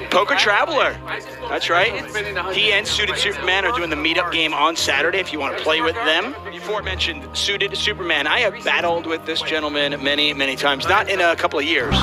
Poker Traveler. That's right. He and Suited Superman are doing the meetup game on Saturday if you want to play with them. Before mentioned Suited Superman. I have battled with this gentleman many, many times. Not in a couple of years.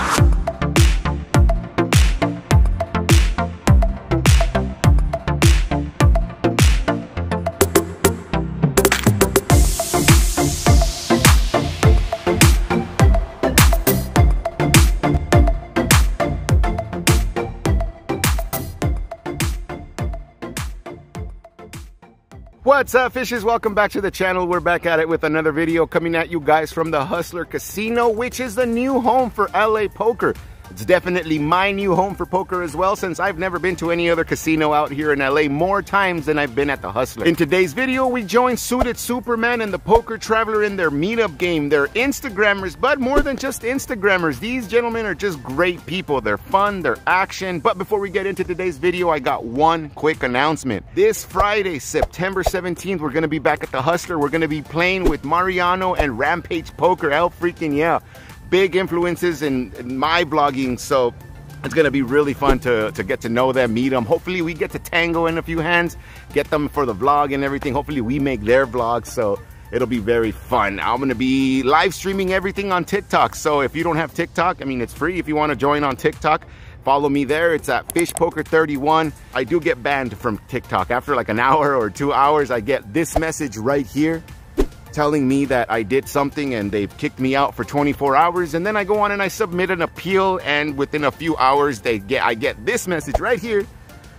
What's up, fishes? Welcome back to the channel. We're back at it with another video coming at you guys from the Hustler Casino, which is the new home for LA Poker. It's definitely my new home for poker as well, since I've never been to any other casino out here in LA more times than I've been at the Hustler. In today's video, we join Suited Superman and the Poker Traveler in their meetup game. They're Instagrammers, but more than just Instagrammers. These gentlemen are just great people. They're fun, they're action. But before we get into today's video, I got one quick announcement. This Friday, September 17th, we're gonna be back at the Hustler. We're gonna be playing with Mariano and Rampage Poker. Hell freaking yeah. Big influences in my blogging, so it's gonna be really fun to get to know them, meet them. Hopefully we get to tango in a few hands, get them for the vlog and everything. Hopefully we make their vlogs, so it'll be very fun. I'm gonna be live streaming everything on TikTok, so if you don't have TikTok, I mean, it's free. If you want to join on TikTok, follow me there. It's at Fishpoker31. I do get banned from TikTok. After like an hour or 2 hours, I get this message right here telling me that I did something and they've kicked me out for 24 hours. And then I go on and I submit an appeal, and within a few hours I get this message right here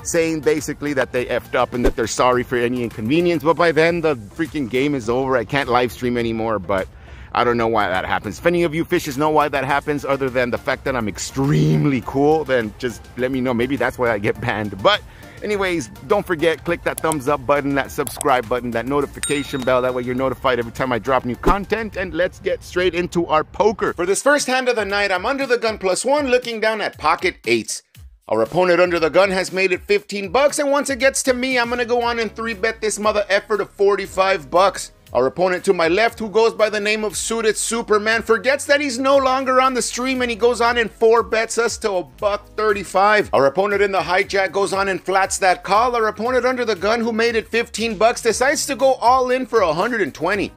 saying basically that they effed up and that they're sorry for any inconvenience. But by then the freaking game is over. I can't live stream anymore, but I don't know why that happens. If any of you fishes know why that happens other than the fact that I'm extremely cool, then just let me know. Maybe that's why I get banned. But anyways, don't forget, click that thumbs up button, that subscribe button, that notification bell. That way you're notified every time I drop new content. And let's get straight into our poker. For this first hand of the night, I'm under the gun +1, looking down at pocket eights. Our opponent under the gun has made it 15 bucks, and once it gets to me, I'm gonna go on and 3-bet this mother effer to 45 bucks. Our opponent to my left, who goes by the name of Suited Superman, forgets that he's no longer on the stream and he goes on and 4-bets us to $1.35. Our opponent in the hijack goes on and flats that call. Our opponent under the gun, who made it 15 bucks, decides to go all in for 120.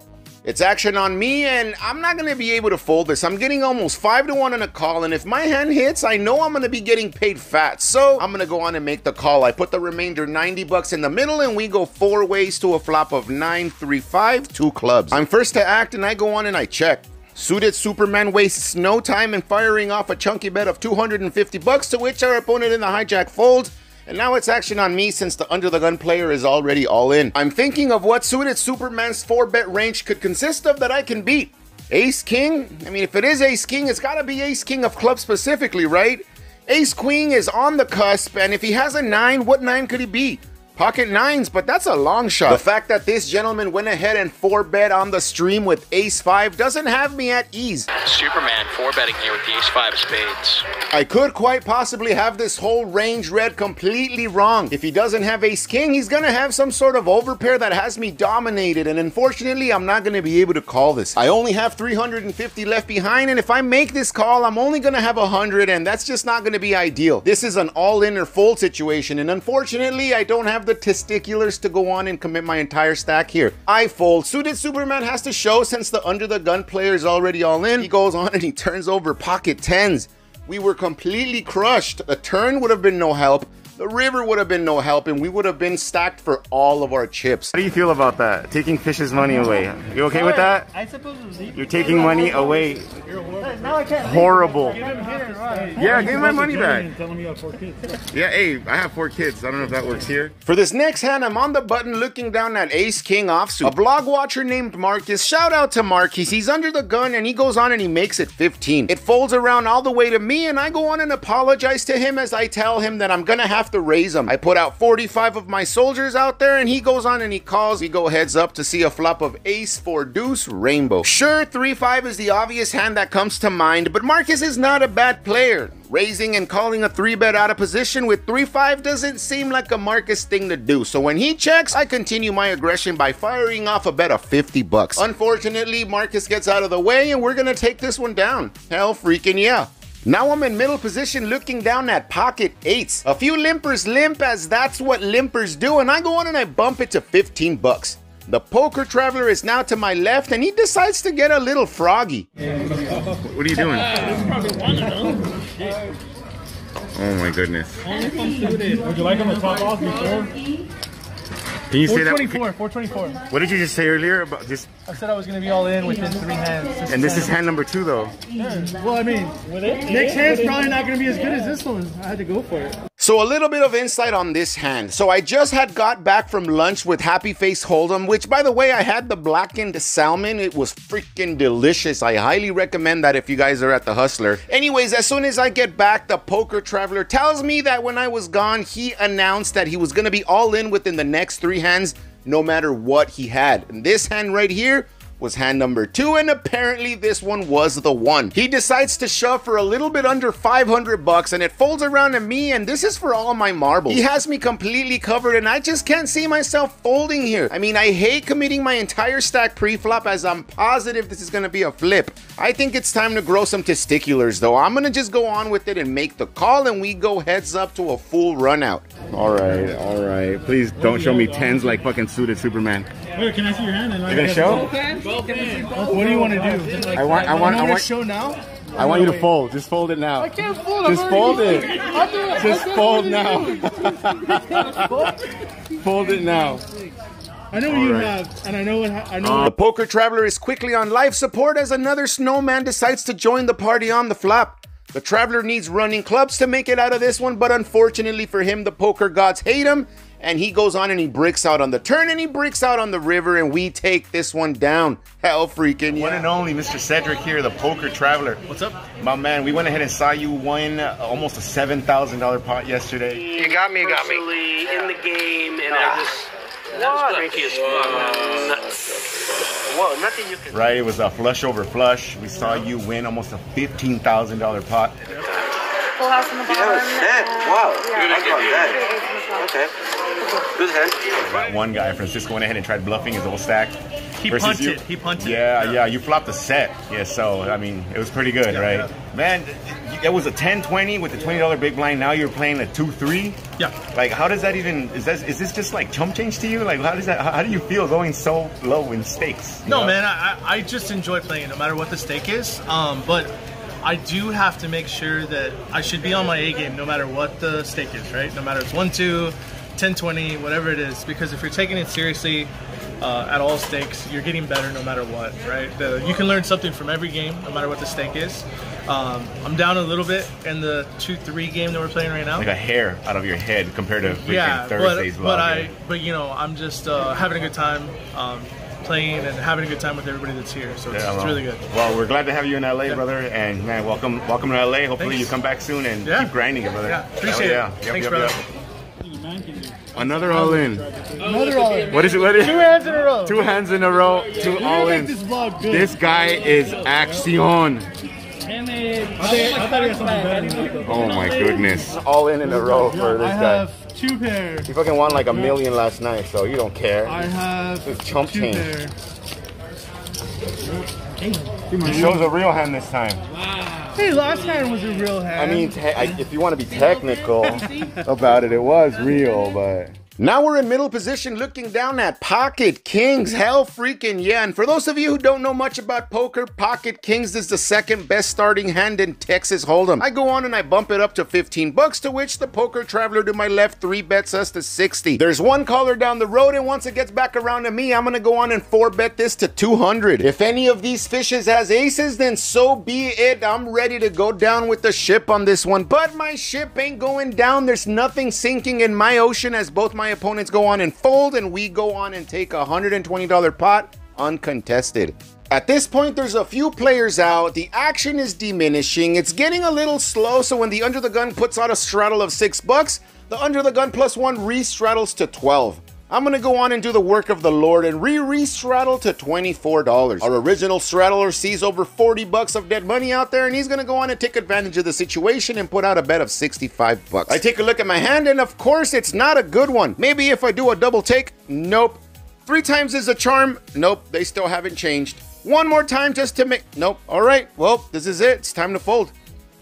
It's action on me, and I'm not going to be able to fold this. I'm getting almost 5 to 1 on a call, and if my hand hits, I know I'm going to be getting paid fat. So I'm going to go on and make the call. I put the remainder 90 bucks in the middle, and we go 4 ways to a flop of 9, 3, 5, 2 clubs. I'm first to act, and I go on and I check. Suited Superman wastes no time in firing off a chunky bet of 250 bucks, to which our opponent in the hijack folds. And now it's action on me, since the under the gun player is already all in. I'm thinking of what Suited Superman's 4-bet range could consist of that I can beat. Ace King? I mean, if it is Ace King, it's gotta be Ace King of clubs specifically, right? Ace Queen is on the cusp, and if he has a 9, what 9 could he be? Pocket 9s, but that's a long shot. The fact that this gentleman went ahead and 4-bet on the stream with Ace 5 doesn't have me at ease. Superman 4-betting here with the Ace 5 of spades. I could quite possibly have this whole range read completely wrong. If he doesn't have Ace King, he's gonna have some sort of overpair that has me dominated, and unfortunately, I'm not gonna be able to call this. I only have 350 left behind, and if I make this call, I'm only gonna have 100, and that's just not gonna be ideal. This is an all-in or fold situation, and unfortunately, I don't have the testiculars to go on and commit my entire stack here. I fold. Suited Superman has to show, since the under the gun player is already all in. He goes on and he turns over pocket 10s. We were completely crushed. A turn would have been no help. The river would have been no help, and we would have been stacked for all of our chips. How do you feel about that? Taking Fish's money away. You okay with that? I suppose it was easy. You're taking money away. Now I can't. Horrible. Yeah, Yeah, give me my money back. Telling me you have 4 kids. Yeah, hey, I have 4 kids. I don't know if that works here. For this next hand, I'm on the button looking down at Ace King offsuit. A vlog watcher named Marcus, shout out to Marcus. He's under the gun and he goes on and he makes it 15. It folds around all the way to me, and I go on and apologize to him as I tell him that I'm gonna have to raise him. I put out 45 of my soldiers out there, and he goes on and he calls. We go heads up to see a flop of Ace 4 Deuce Rainbow. Sure, 3-5 is the obvious hand that comes to mind, but Marcus is not a bad player. Raising and calling a 3-bet out of position with 3-5 doesn't seem like a Marcus thing to do. So when he checks, I continue my aggression by firing off a bet of 50 bucks. Unfortunately, Marcus gets out of the way, and we're gonna take this one down. Hell freaking yeah. Now I'm in middle position looking down at pocket eights. A few limpers limp, as that's what limpers do, and I go on and I bump it to 15 bucks. The poker traveler is now to my left, and he decides to get a little froggy. What are you doing? Oh my goodness. Would you like him to top off before? Can you say that? 424. What did you just say earlier about just? I said I was going to be all in within 3 hands. And this is hand number 2 though. Yeah. Well, I mean, next hand's probably not going to be as good as this one. I had to go for it. So a little bit of insight on this hand. So I just had got back from lunch with Happy Face Holdem, which by the way, I had the blackened salmon. It was freaking delicious. I highly recommend that if you guys are at the Hustler. Anyways, as soon as I get back, the poker traveler tells me that when I was gone, he announced that he was gonna be all in within the next 3 hands, no matter what he had. And this hand right here was hand number 2, and apparently this one was the one. He decides to shove for a little bit under 500 bucks, and it folds around to me, and this is for all my marbles. He has me completely covered, and I just can't see myself folding here. I mean, I hate committing my entire stack pre-flop, as I'm positive this is gonna be a flip. I think it's time to grow some testiculars though. I'm gonna just go on with it and make the call, and we go heads up to a full run out. All right. Please don't show me 10s like fucking suited Superman. Wait, can I see your hand? You're gonna show? What do you want to do? I want to show now. I want you to fold. Just fold it now. I can't fold. Just fold it. Just fold now. Fold it now. I know what you have, and I know what I know. The poker traveler is quickly on life support as another snowman decides to join the party on the flop. The traveler needs running clubs to make it out of this one, but unfortunately for him, the poker gods hate him, and he goes on and he bricks out on the turn, and he bricks out on the river, and we take this one down. Hell freaking yeah. One and only Mr. Cedric here, the poker traveler. What's up? My man, we went ahead and saw you win almost a $7,000 pot yesterday. You got me. In the game, and I just cranky as fuck. Whoa, nothing you can. Right, it was a flush over flush. We saw you win almost a $15,000 pot. Full house in the bottom. You have a set? Wow. Yeah. Okay. Good hand. That one guy, Francisco, went ahead and tried bluffing his old stack. He punted. Yeah, you flopped a set. Yeah, so, I mean, it was pretty good, right? Yeah. Man, it was a 10-20 with the $20 big blind. Now you're playing a 2-3. Yeah. Like, how does that even, is this just like chump change to you? Like, how do you feel going so low in stakes? No, man, I just enjoy playing no matter what the stake is. But I do have to make sure that I should be on my A game no matter what the stake is, right? No matter if it's 1-2, 10-20, whatever it is. Because if you're taking it seriously at all stakes, you're getting better no matter what, right? You can learn something from every game, no matter what the stake is. I'm down a little bit in the 2-3 game that we're playing right now. Like a hair out of your head compared to freaking Thursday's vlog. But you know, I'm just having a good time playing and having a good time with everybody that's here. So it's really good. Well, we're glad to have you in LA, brother. And man, welcome to LA. Hopefully you come back soon and keep grinding it, brother. Yeah, appreciate it. Thanks, brother. Another all in. Another all in. What is it? 2 hands in a row. 2 hands in a row. 2 all in. This guy is action. Oh my goodness. All in a row for this guy. I have 2 pairs. He fucking won like $1 million last night, so you don't care. I have this chump 2 change. pairs. He shows a real hand this time. Wow. Hey, last hand was a real hand. I mean, if you want to be technical about it, it was real, but... Now we're in middle position looking down at Pocket Kings. Hell freaking yeah. And for those of you who don't know much about poker, Pocket Kings is the 2nd best starting hand in Texas Holdem. I go on and I bump it up to 15 bucks, to which the poker traveler to my left 3-bets us to 60. There's one caller down the road, and once it gets back around to me, I'm gonna go on and 4-bet this to 200. If any of these fishes has aces, then so be it. I'm ready to go down with the ship on this one, but my ship ain't going down. There's nothing sinking in my ocean as both my opponents go on and fold, and we go on and take a $120 pot uncontested. At this point, there's a few players out. The action is diminishing. It's getting a little slow, so when the under the gun puts out a straddle of $6, the under the gun +1 re-straddles to 12. I'm gonna go on and do the work of the Lord and re-straddle to $24. Our original straddler sees over 40 bucks of dead money out there, and he's gonna go on and take advantage of the situation and put out a bet of 65 bucks. I take a look at my hand, and of course it's not a good one. Maybe if I do a double take, nope. 3 times is a charm, nope, they still haven't changed. 1 more time just to make, nope. All right, well, this is it, it's time to fold.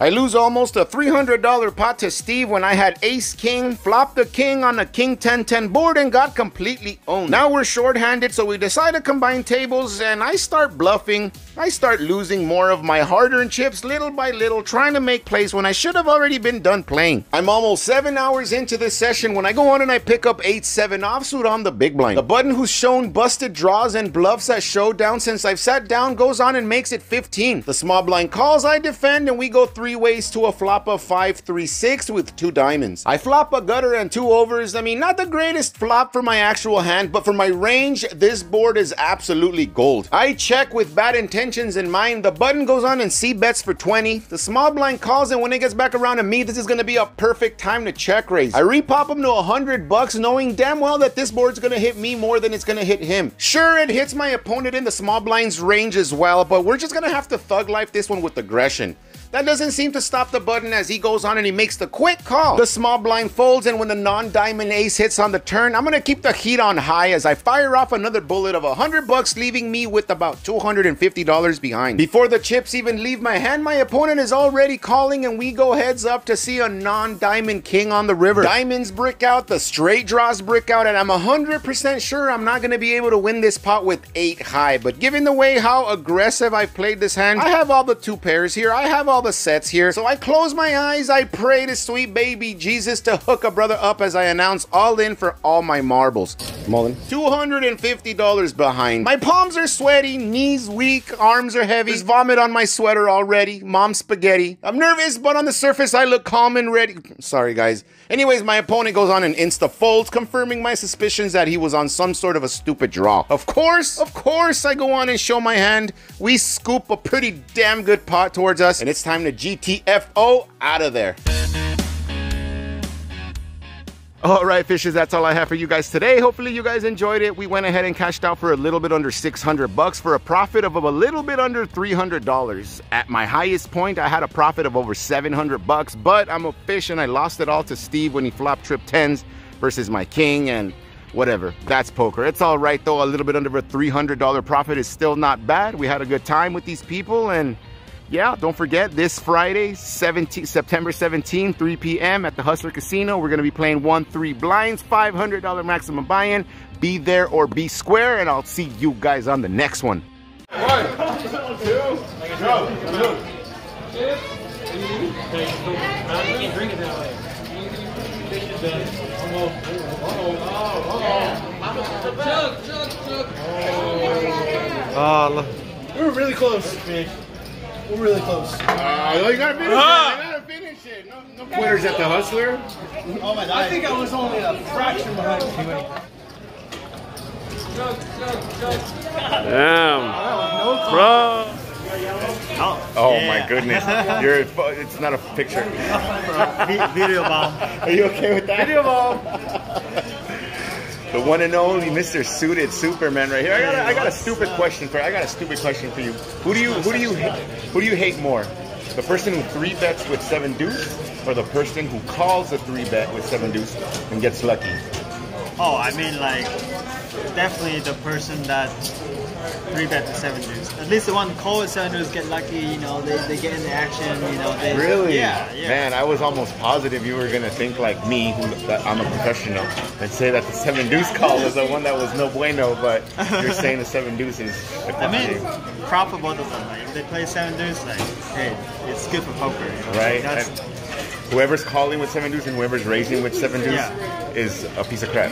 I lose almost a $300 pot to Steve when I had ace-king, flopped the king on a king-10-10 board and got completely owned. Now we're short-handed, so we decide to combine tables and I start bluffing. I start losing more of my hard-earned chips little by little, trying to make plays when I should have already been done playing. I'm almost 7 hours into this session when I go on and I pick up 8-7 offsuit on the big blind. The button who's shown busted draws and bluffs at showdown since I've sat down goes on and makes it 15. The small blind calls, I defend, and we go 3 ways to a flop of 5-3-6 with 2 diamonds. I flop a gutter and 2 overs. I mean, not the greatest flop for my actual hand, but for my range, this board is absolutely gold. I check with bad intentions in mind. The button goes on and c-bets for 20. The small blind calls, and when it gets back around to me, this is going to be a perfect time to check raise. I repop him to $100, knowing damn well that this board's going to hit me more than it's going to hit him. Sure, it hits my opponent in the small blind's range as well, but we're just going to have to thug life this one with aggression. That doesn't seem to stop the button as he goes on and he makes the quick call. The small blind folds, and when the non-diamond ace hits on the turn, I'm gonna keep the heat on high as I fire off another bullet of $100, leaving me with about $250 behind. Before the chips even leave my hand, my opponent is already calling and we go heads up to see a non-diamond king on the river. Diamonds brick out, the straight draws brick out, and I'm 100% sure I'm not gonna be able to win this pot with 8 high. But given the way how aggressive I've played this hand, I have all the 2 pairs here, I have all the sets here, so I close my eyes, I pray to sweet baby Jesus to hook a brother up as I announce all in for all my marbles. Mullen. $250 behind. My palms are sweaty, knees weak, arms are heavy. There's vomit on my sweater already. Mom spaghetti. I'm nervous, but on the surface I look calm and ready. Sorry guys. Anyways, my opponent goes on and insta folds, confirming my suspicions that he was on some sort of a stupid draw. Of course, I go on and show my hand. We scoop a pretty damn good pot towards us, and it's time to GTFO out of there. All right, fishes, that's all I have for you guys today. Hopefully you guys enjoyed it. We went ahead and cashed out for a little bit under $600 for a profit of a little bit under $300. At my highest point, I had a profit of over $700, but I'm a fish and I lost it all to Steve when he flopped trip 10s versus my king, and whatever, that's poker. It's all right though, a little bit under a $300 profit is still not bad. We had a good time with these people, and yeah, don't forget, this Friday, September 17, 3 p.m. at the Hustler Casino, we're going to be playing 1-3 blinds, $500 maximum buy-in. Be there or be square, and I'll see you guys on the next one. 1, 2, go. We were really close. We're really close. You gotta finish it. You gotta finish it. No quitters at the Hustler. Oh my God. I think I was only a fraction behind you. Damn. Bro. Oh yeah. My goodness. It's not a picture. Video bomb. Are you okay with that? Video bomb. The one and only Mr. Suited Superman right here. I got a stupid question for you. Who do you hate more? The person who 3-bets with 7 deuce, or the person who calls a 3-bet with 7 deuce and gets lucky? Oh, I mean, like, definitely the person that 3-bet to 7 deuce. At least the one call with 7 deuce get lucky, you know, they get in the action, you know. Really? Yeah. Man, I was almost positive you were going to think like me, that I'm a professional, and say that the 7 deuce call was the one that was no bueno, but you're saying the 7 deuce is the I mean, proud for both of them. Like, if they play 7 deuce, like, hey, it's good for poker. You know? Right? Whoever's calling with 7 deuce and whoever's raising with 7 deuce is a piece of crap.